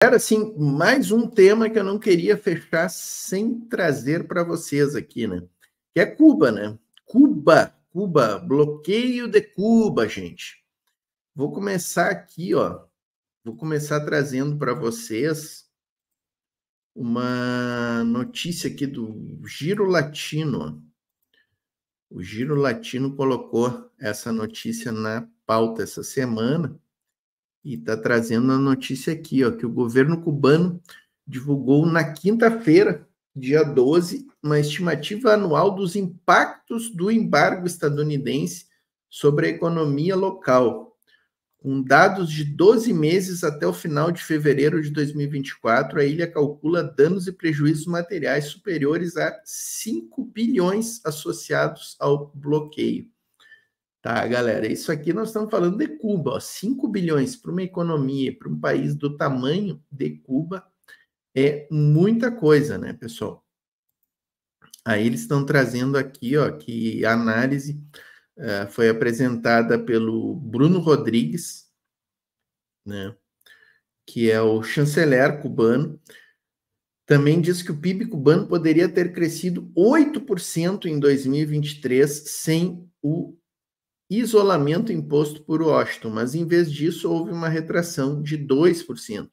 Era assim, mais um tema que eu não queria fechar sem trazer para vocês aqui, né? Que é Cuba, né? Cuba, bloqueio de Cuba, gente. Vou começar aqui, ó. Vou começar trazendo para vocês uma notícia aqui do Giro Latino. O Giro Latino colocou essa notícia na pauta essa semana e está trazendo a notícia aqui, ó, que o governo cubano divulgou na quinta-feira, dia 12, uma estimativa anual dos impactos do embargo estadunidense sobre a economia local, com dados de 12 meses até o final de fevereiro de 2024, a ilha calcula danos e prejuízos materiais superiores a 5 bilhões associados ao bloqueio. Tá, galera, isso aqui nós estamos falando de Cuba, ó, 5 bilhões para uma economia, para um país do tamanho de Cuba, é muita coisa, né, pessoal? Aí eles estão trazendo aqui, ó, que a análise foi apresentada pelo Bruno Rodrigues, né, que é o chanceler cubano. Também diz que o PIB cubano poderia ter crescido 8% em 2023 sem o isolamento imposto por Washington, mas em vez disso houve uma retração de 2%.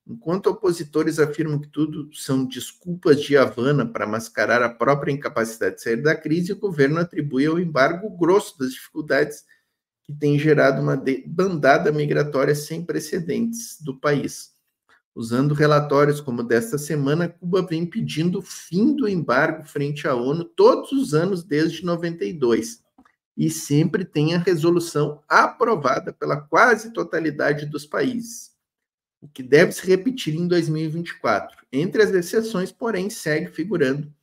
Enquanto opositores afirmam que tudo são desculpas de Havana para mascarar a própria incapacidade de sair da crise, o governo atribui ao embargo grosso das dificuldades que tem gerado uma bandada migratória sem precedentes do país. Usando relatórios como desta semana, Cuba vem pedindo o fim do embargo frente à ONU todos os anos desde 92 e sempre tem a resolução aprovada pela quase totalidade dos países, o que deve se repetir em 2024. Entre as exceções, porém, segue figurando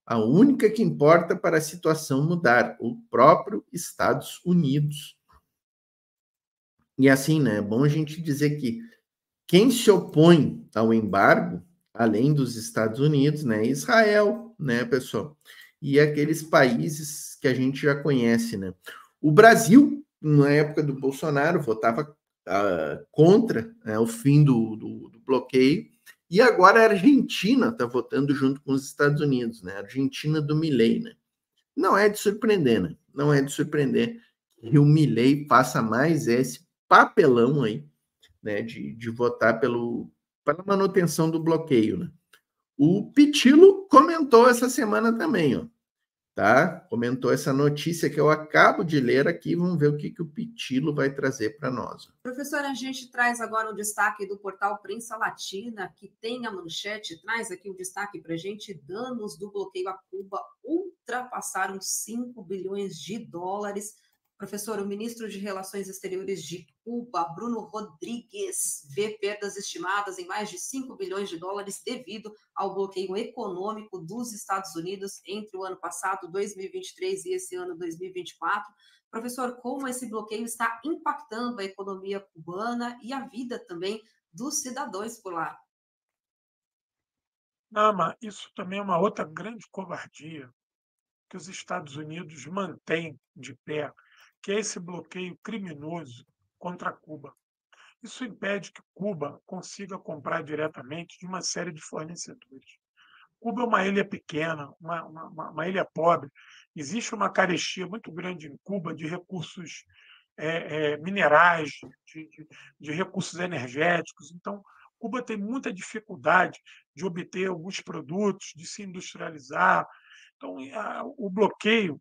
a única que importa para a situação mudar, o próprio Estados Unidos. E assim, né, é bom a gente dizer que quem se opõe ao embargo, além dos Estados Unidos, né, Israel, né, pessoal, e aqueles países que a gente já conhece, né. O Brasil, na época do Bolsonaro, votava contra o fim do bloqueio, e agora a Argentina está votando junto com os Estados Unidos, né, a Argentina do Milei, né. Não é de surpreender, né, não é de surpreender que o Milei faça mais esse papelão aí, né, de votar pela manutenção do bloqueio, né. O Pitilo comentou essa semana também, ó, tá? Comentou essa notícia que eu acabo de ler aqui, vamos ver o que o Pitilo vai trazer para nós. Professor, a gente traz agora o destaque do portal Prensa Latina, que tem a manchete, traz aqui o destaque para a gente, danos do bloqueio a Cuba ultrapassaram 5 bilhões de dólares. Professor, o ministro de Relações Exteriores de Cuba, Bruno Rodrigues, vê perdas estimadas em mais de 5 bilhões de dólares devido ao bloqueio econômico dos Estados Unidos entre o ano passado, 2023, e esse ano, 2024. Professor, como esse bloqueio está impactando a economia cubana e a vida também dos cidadãos por lá? Mas isso também é uma outra grande covardia que os Estados Unidos mantêm de pé, que é esse bloqueio criminoso contra Cuba. Isso impede que Cuba consiga comprar diretamente de uma série de fornecedores. Cuba é uma ilha pequena, uma ilha pobre. Existe uma carestia muito grande em Cuba de recursos minerais, de recursos energéticos. Então, Cuba tem muita dificuldade de obter alguns produtos, de se industrializar. Então, o bloqueio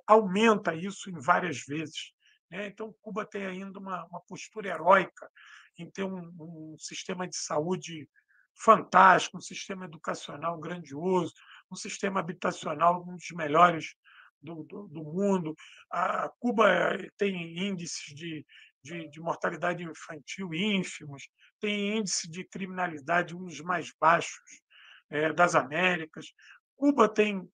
aumenta isso em várias vezes, né? Então, Cuba tem ainda uma postura heróica em ter um sistema de saúde fantástico, um sistema educacional grandioso, um sistema habitacional um dos melhores do mundo. A Cuba tem índices de mortalidade infantil ínfimos, tem índice de criminalidade um dos mais baixos das Américas. Cuba tem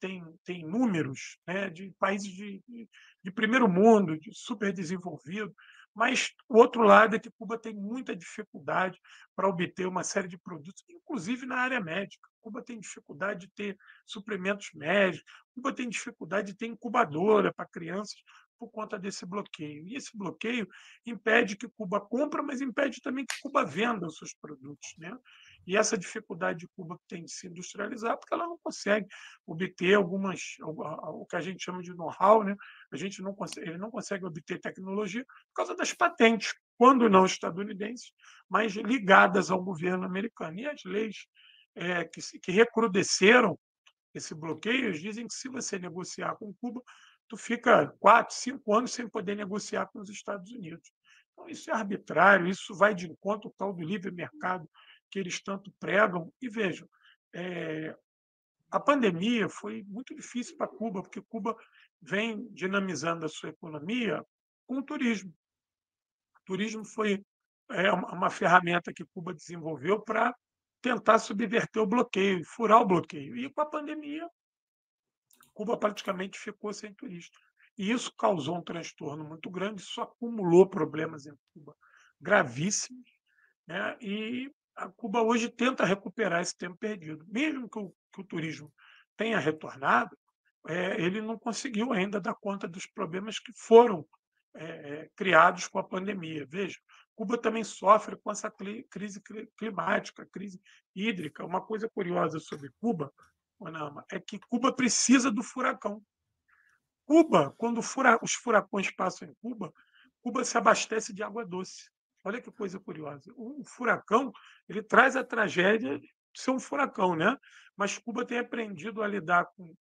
números, né, de países de primeiro mundo, de superdesenvolvido, mas o outro lado é que Cuba tem muita dificuldade para obter uma série de produtos, inclusive na área médica. Cuba tem dificuldade de ter suprimentos médicos, Cuba tem dificuldade de ter incubadora para crianças por conta desse bloqueio. E esse bloqueio impede que Cuba compre, mas impede também que Cuba venda os seus produtos, né? E essa dificuldade de Cuba que tem de se industrializar, porque ela não consegue obter o que a gente chama de know-how, né? Ele não consegue obter tecnologia por causa das patentes, quando não estadunidenses, mas ligadas ao governo americano. E as leis que recrudesceram esse bloqueio, eles dizem que se você negociar com Cuba, tu fica 4, 5 anos sem poder negociar com os Estados Unidos. Então, isso é arbitrário, isso vai de encontro ao tal do livre mercado que eles tanto pregam. E vejam, a pandemia foi muito difícil para Cuba, porque Cuba vem dinamizando a sua economia com o turismo. O turismo foi uma ferramenta que Cuba desenvolveu para tentar subverter o bloqueio, furar o bloqueio. E com a pandemia, Cuba praticamente ficou sem turista. E isso causou um transtorno muito grande, isso acumulou problemas em Cuba gravíssimos, né? E a Cuba hoje tenta recuperar esse tempo perdido. Mesmo que o turismo tenha retornado, ele não conseguiu ainda dar conta dos problemas que foram criados com a pandemia. Veja, Cuba também sofre com essa crise climática, crise hídrica. Uma coisa curiosa sobre Cuba, Onama, é que Cuba precisa do furacão. Cuba, quando os furacões passam em Cuba, Cuba se abastece de água doce. Olha que coisa curiosa. O furacão ele traz a tragédia de ser um furacão, né? Mas Cuba tem aprendido a lidar com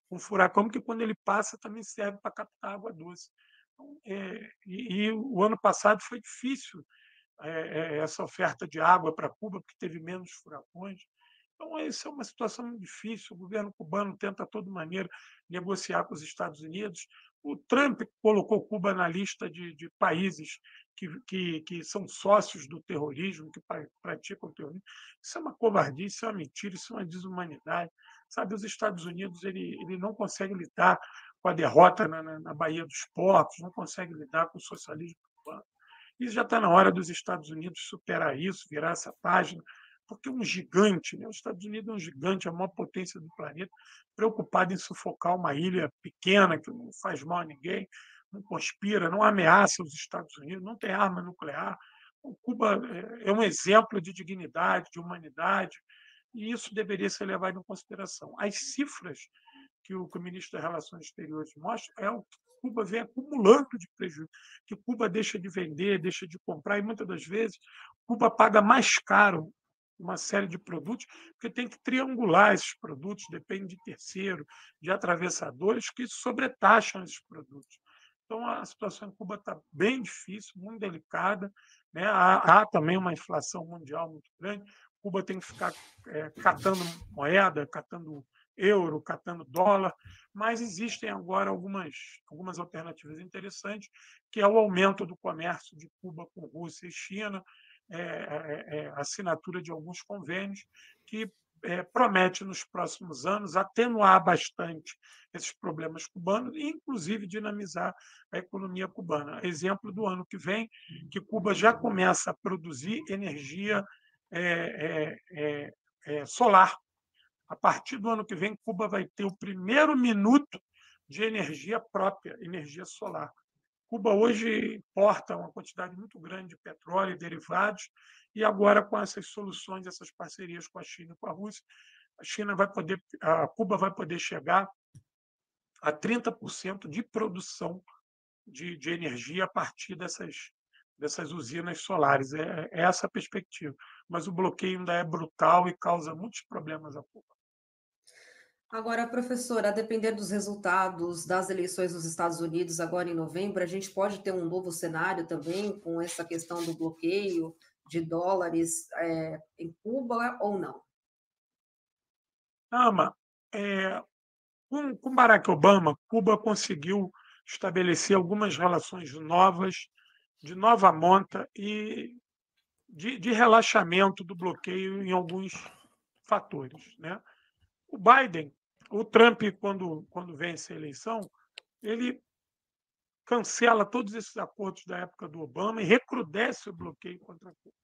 o furacão, porque quando ele passa também serve para captar água doce. Então, e o ano passado foi difícil essa oferta de água para Cuba, porque teve menos furacões. Então, essa é uma situação muito difícil. O governo cubano tenta, de toda maneira, negociar com os Estados Unidos. O Trump colocou Cuba na lista de países que são sócios do terrorismo, que praticam terrorismo. Isso é uma covardia, isso é uma mentira, isso é uma desumanidade. Sabe, os Estados Unidos ele não consegue lidar com a derrota na Baía dos Porcos, não consegue lidar com o socialismo cubano. E já está na hora dos Estados Unidos superar isso, virar essa página, porque um gigante, né? Os Estados Unidos é um gigante, a maior potência do planeta, preocupado em sufocar uma ilha pequena que não faz mal a ninguém, não conspira, não ameaça os Estados Unidos, não tem arma nuclear. O Cuba é um exemplo de dignidade, de humanidade, e isso deveria ser levado em consideração. As cifras que o ministro das Relações Exteriores mostra é o que Cuba vem acumulando de prejuízo, que Cuba deixa de vender, deixa de comprar, e muitas das vezes Cuba paga mais caro uma série de produtos, porque tem que triangular esses produtos, depende de terceiro, de atravessadores que sobretaxam esses produtos. Então, a situação em Cuba está bem difícil, muito delicada, né? Há também uma inflação mundial muito grande. Cuba tem que ficar catando moeda, catando euro, catando dólar, mas existem agora algumas alternativas interessantes, que é o aumento do comércio de Cuba com Rússia e China, a assinatura de alguns convênios que promete, nos próximos anos, atenuar bastante esses problemas cubanos e, inclusive, dinamizar a economia cubana. Exemplo do ano que vem, que Cuba já começa a produzir energia solar. A partir do ano que vem, Cuba vai ter o primeiro minuto de energia própria, energia solar. Cuba hoje importa uma quantidade muito grande de petróleo e derivados, e agora, com essas soluções, essas parcerias com a China e com a Rússia, a Cuba vai poder chegar a 30% de produção de energia a partir dessas usinas solares. É essa a perspectiva. Mas o bloqueio ainda é brutal e causa muitos problemas a Cuba. Agora, professora, a depender dos resultados das eleições nos Estados Unidos agora em novembro, a gente pode ter um novo cenário também com essa questão do bloqueio de dólares em Cuba ou não? Ama, com Barack Obama, Cuba conseguiu estabelecer algumas relações novas, de nova monta e de relaxamento do bloqueio em alguns fatores, né? O Trump, quando vence a eleição, ele cancela todos esses acordos da época do Obama e recrudesce o bloqueio contra Cuba.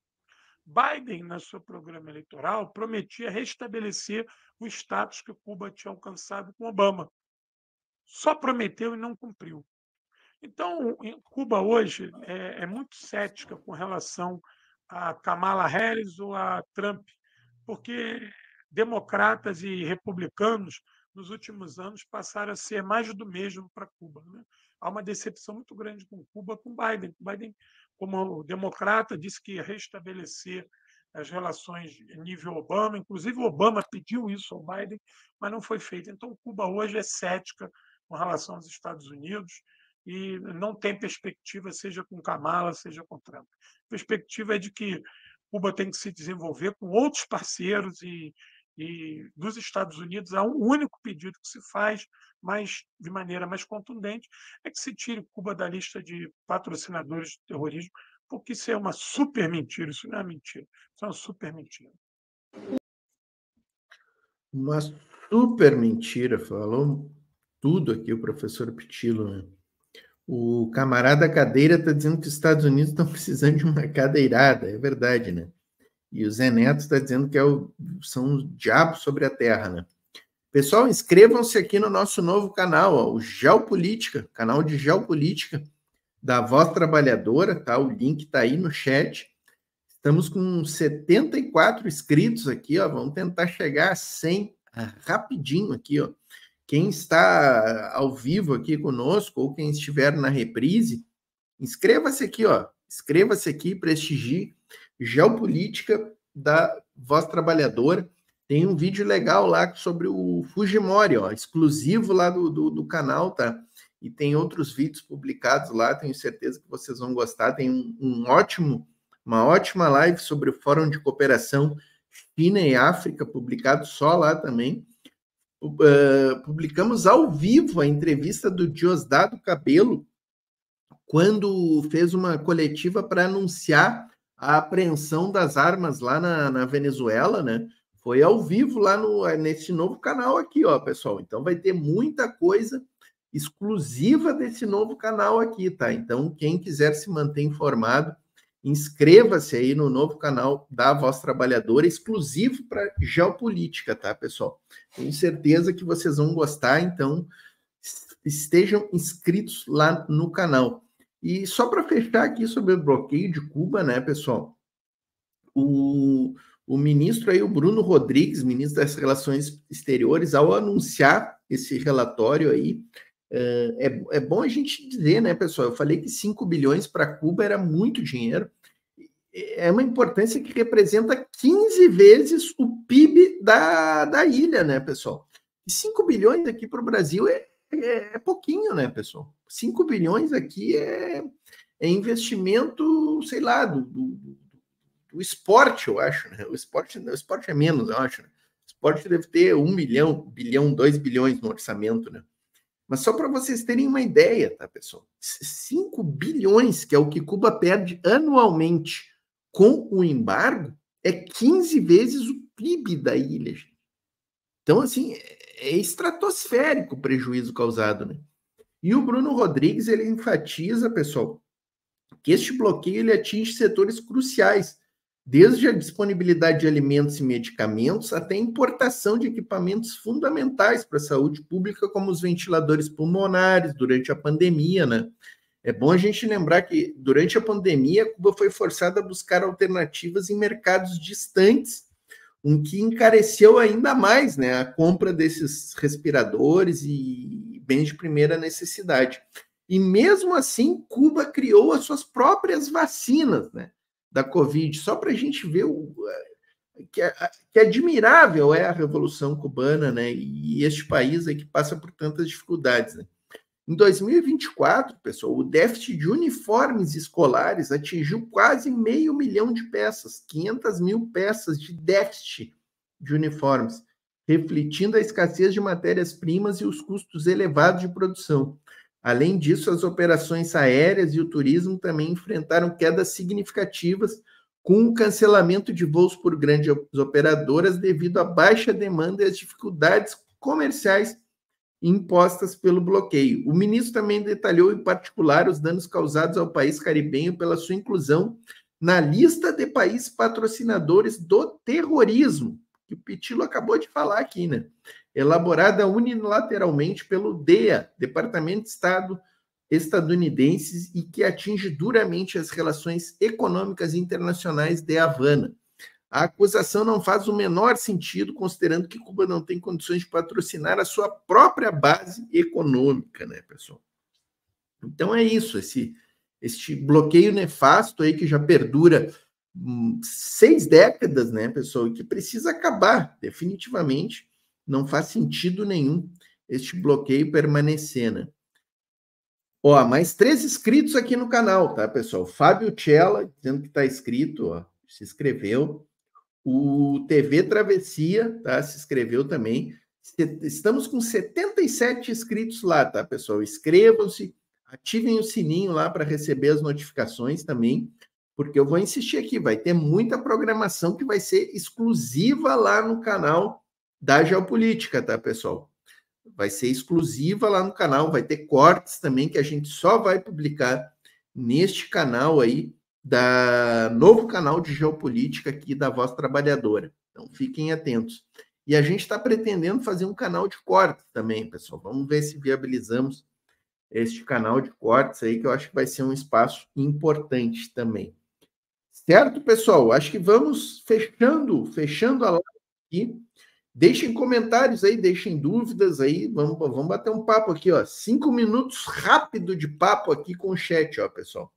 Biden, no seu programa eleitoral, prometia restabelecer o status que Cuba tinha alcançado com Obama. Só prometeu e não cumpriu. Então, em Cuba hoje é muito cética com relação a Kamala Harris ou a Trump, porque democratas e republicanos, nos últimos anos, passaram a ser mais do mesmo para Cuba, né? Há uma decepção muito grande com Cuba, com Biden. Biden, como democrata, disse que ia restabelecer as relações nível Obama, inclusive o Obama pediu isso ao Biden, mas não foi feito. Então, Cuba hoje é cética com relação aos Estados Unidos e não tem perspectiva, seja com Kamala, seja com Trump. A perspectiva é de que Cuba tem que se desenvolver com outros parceiros e dos Estados Unidos há um único pedido que se faz, mas de maneira mais contundente, é que se tire Cuba da lista de patrocinadores de terrorismo, porque isso é uma super mentira, isso não é mentira, isso é uma super mentira. Uma super mentira, falou tudo aqui o professor Pitilo, né? O camarada cadeira está dizendo que os Estados Unidos estão precisando de uma cadeirada, é verdade, né? E o Zé Neto está dizendo que são os diabos sobre a terra, né? Pessoal, inscrevam-se aqui no nosso novo canal, ó, o Geopolítica, canal de Geopolítica da Voz Trabalhadora, tá? O link está aí no chat. Estamos com 74 inscritos aqui, ó. Vamos tentar chegar a 100 rapidinho aqui, ó. Quem está ao vivo aqui conosco ou quem estiver na reprise, inscreva-se aqui, ó. Inscreva-se aqui, prestigie Geopolítica da Voz Trabalhadora. Tem um vídeo legal lá sobre o Fujimori, ó, exclusivo lá do canal, tá? E tem outros vídeos publicados lá, tenho certeza que vocês vão gostar. Tem uma ótima live sobre o Fórum de Cooperação China e África, publicado só lá também. Publicamos ao vivo a entrevista do Diosdado Cabello, quando fez uma coletiva para anunciar a apreensão das armas lá na Venezuela, né? Foi ao vivo lá nesse novo canal aqui, ó, pessoal. Então vai ter muita coisa exclusiva desse novo canal aqui, tá? Então, quem quiser se manter informado, inscreva-se aí no novo canal da Voz Trabalhadora, exclusivo para Geopolítica, tá, pessoal? Tenho certeza que vocês vão gostar, então estejam inscritos lá no canal. E só para fechar aqui sobre o bloqueio de Cuba, né, pessoal? O ministro aí, o Bruno Rodrigues, ministro das Relações Exteriores, ao anunciar esse relatório aí, é bom a gente dizer, né, pessoal? Eu falei que 5 bilhões para Cuba era muito dinheiro. É uma importância que representa 15 vezes o PIB da ilha, né, pessoal? E 5 bilhões aqui para o Brasil é pouquinho, né, pessoal? 5 bilhões aqui é investimento, sei lá, do esporte, eu acho, né? O esporte é menos, eu acho. Né? O esporte deve ter 1 bilhão, 2 bilhões no orçamento, né? Mas só para vocês terem uma ideia, tá, pessoal? 5 bilhões, que é o que Cuba perde anualmente com o embargo, é 15 vezes o PIB da ilha. Gente. Então, assim, é estratosférico o prejuízo causado, né? E o Bruno Rodrigues, ele enfatiza, pessoal, que este bloqueio ele atinge setores cruciais, desde a disponibilidade de alimentos e medicamentos até a importação de equipamentos fundamentais para a saúde pública, como os ventiladores pulmonares durante a pandemia, né? É bom a gente lembrar que durante a pandemia, Cuba foi forçada a buscar alternativas em mercados distantes, o que encareceu ainda mais, né, a compra desses respiradores e bens de primeira necessidade. E mesmo assim, Cuba criou as suas próprias vacinas, né, da Covid, só para a gente ver que admirável é a Revolução Cubana, né, e este país aí que passa por tantas dificuldades, né. Em 2024, pessoal, o déficit de uniformes escolares atingiu quase 500 mil de peças, 500 mil peças de déficit de uniformes, refletindo a escassez de matérias-primas e os custos elevados de produção. Além disso, as operações aéreas e o turismo também enfrentaram quedas significativas, com o cancelamento de voos por grandes operadoras devido à baixa demanda e às dificuldades comerciais impostas pelo bloqueio. O ministro também detalhou, em particular, os danos causados ao país caribenho pela sua inclusão na lista de países patrocinadores do terrorismo, que o Pitilo acabou de falar aqui, né? Elaborada unilateralmente pelo DEA, Departamento de Estado estadunidenses e que atinge duramente as relações econômicas internacionais de Havana. A acusação não faz o menor sentido, considerando que Cuba não tem condições de patrocinar a sua própria base econômica, né, pessoal? Então é isso, este bloqueio nefasto aí que já perdura 6 décadas, né, pessoal, e que precisa acabar, definitivamente. Não faz sentido nenhum este bloqueio permanecer, né? Ó, mais 3 inscritos aqui no canal, tá, pessoal? Fábio Cella, dizendo que está inscrito, ó, se inscreveu. O TV Travessia, tá, se inscreveu também. Estamos com 77 inscritos lá, tá, pessoal? Inscrevam-se, ativem o sininho lá para receber as notificações também, porque eu vou insistir aqui, vai ter muita programação que vai ser exclusiva lá no canal da Geopolítica, tá, pessoal? Vai ser exclusiva lá no canal, vai ter cortes também que a gente só vai publicar neste canal aí, novo canal de Geopolítica aqui da Voz Trabalhadora. Então, fiquem atentos. E a gente está pretendendo fazer um canal de cortes também, pessoal. Vamos ver se viabilizamos este canal de cortes aí, que eu acho que vai ser um espaço importante também. Certo, pessoal? Acho que vamos fechando a live aqui. Deixem comentários aí, deixem dúvidas aí, vamos bater um papo aqui, ó. 5 minutos rápido de papo aqui com o chat, ó, pessoal.